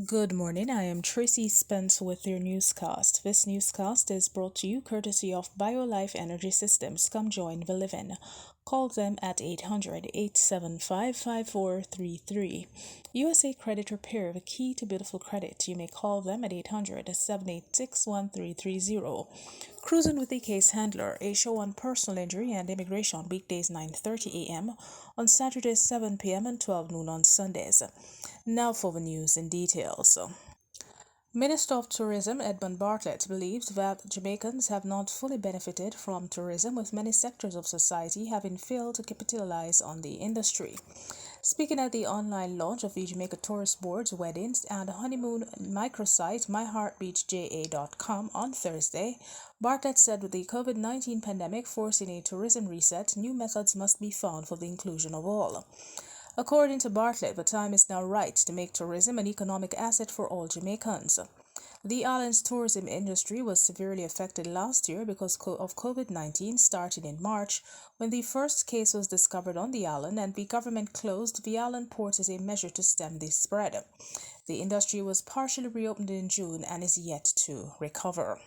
Good morning. I am Tracy Spence with your newscast. This newscast is brought to you courtesy of BioLife Energy Systems. Come join the living. Call them at 800-875-5433. USA Credit Repair, the key to beautiful credit. You may call them at 800-786-1330. Cruising with the Case Handler, a show on personal injury and immigration, weekdays 9:30 a.m., on Saturdays 7 p.m. and 12 noon on Sundays. Now for the news in details. Minister of Tourism Edmund Bartlett believes that Jamaicans have not fully benefited from tourism, with many sectors of society having failed to capitalize on the industry. Speaking at the online launch of the Jamaica Tourist Board's weddings and honeymoon microsite myheartbeachja.com on Thursday, Bartlett said with the COVID-19 pandemic forcing a tourism reset, new methods must be found for the inclusion of all. According to Bartlett, the time is now right to make tourism an economic asset for all Jamaicans. The island's tourism industry was severely affected last year because of COVID-19, starting in March, when the first case was discovered on the island and the government closed the island port as a measure to stem the spread. The industry was partially reopened in June and is yet to recover.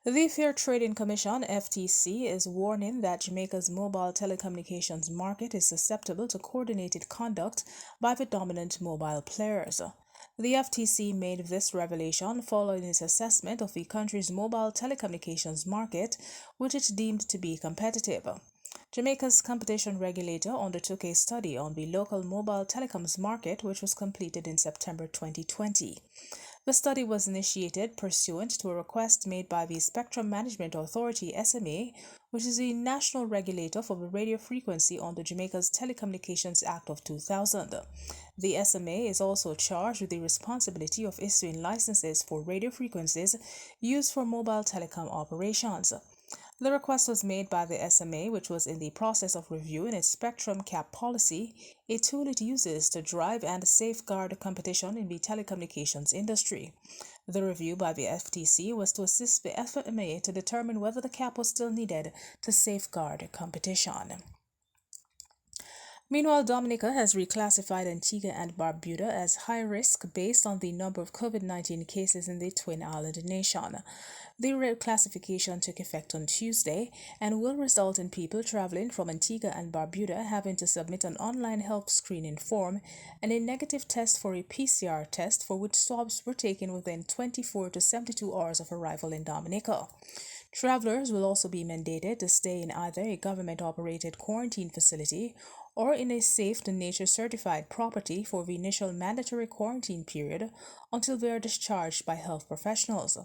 The Fair Trading Commission (FTC) is warning that Jamaica's mobile telecommunications market is susceptible to coordinated conduct by the dominant mobile players. The FTC made this revelation following its assessment of the country's mobile telecommunications market, which it deemed to be competitive. Jamaica's competition regulator undertook a study on the local mobile telecoms market, which was completed in September 2020. The study was initiated pursuant to a request made by the Spectrum Management Authority (SMA), which is the national regulator for the radio frequency under Jamaica's Telecommunications Act of 2000. The SMA is also charged with the responsibility of issuing licenses for radio frequencies used for mobile telecom operations. The request was made by the SMA, which was in the process of reviewing its spectrum cap policy, a tool it uses to drive and safeguard competition in the telecommunications industry. The review by the FTC was to assist the SMA to determine whether the cap was still needed to safeguard competition. Meanwhile, Dominica has reclassified Antigua and Barbuda as high risk based on the number of COVID-19 cases in the twin island nation. The reclassification took effect on Tuesday and will result in people traveling from Antigua and Barbuda having to submit an online health screening form and a negative test for a PCR test for which swabs were taken within 24 to 72 hours of arrival in Dominica. Travelers will also be mandated to stay in either a government-operated quarantine facility or in a safe to nature certified property for the initial mandatory quarantine period until they are discharged by health professionals.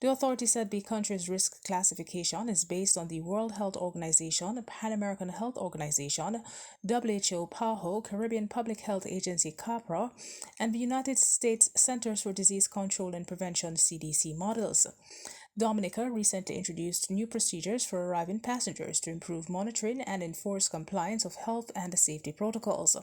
The authority said the country's risk classification is based on the World Health Organization, Pan American Health Organization, WHO, PAHO, Caribbean Public Health Agency, CAPRA, and the United States Centers for Disease Control and Prevention, CDC models. Dominica recently introduced new procedures for arriving passengers to improve monitoring and enforce compliance of health and safety protocols.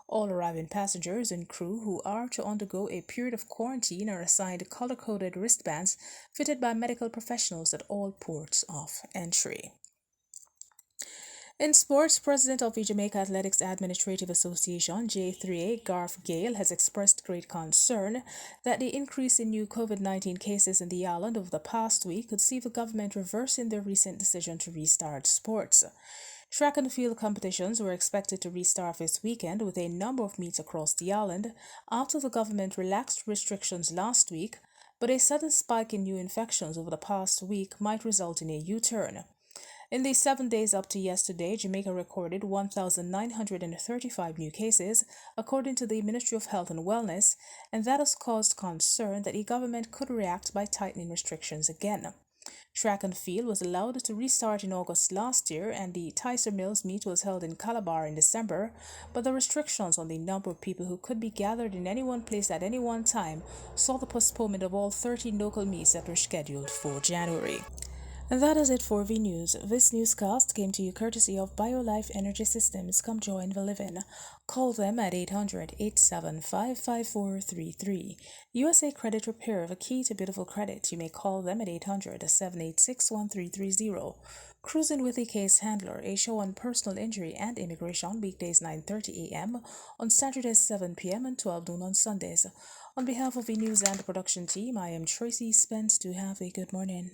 All arriving passengers and crew who are to undergo a period of quarantine are assigned color-coded wristbands fitted by medical professionals at all ports of entry. In sports, President of the Jamaica Athletics Administrative Association, J3A, Garth Gale, has expressed great concern that the increase in new COVID-19 cases in the island over the past week could see the government reversing their recent decision to restart sports. Track and field competitions were expected to restart this weekend with a number of meets across the island after the government relaxed restrictions last week, but a sudden spike in new infections over the past week might result in a U-turn. In the 7 days up to yesterday, Jamaica recorded 1,935 new cases, according to the Ministry of Health and Wellness, and that has caused concern that the government could react by tightening restrictions again. Track and field was allowed to restart in August last year, and the Tyser Mills meet was held in Calabar in December, but the restrictions on the number of people who could be gathered in any one place at any one time saw the postponement of all 13 local meets that were scheduled for January. And that is it for the news. This newscast came to you courtesy of BioLife Energy Systems. Come join the living. Call them at 800-875-5433. USA Credit Repair, the key to beautiful credit. You may call them at 800-786-1330. Cruising with a Case Handler, a show on personal injury and immigration, weekdays 9:30 a.m., on Saturdays 7 p.m. and 12 noon on Sundays. On behalf of the news and production team, I am Tracy Spence. Do have a good morning.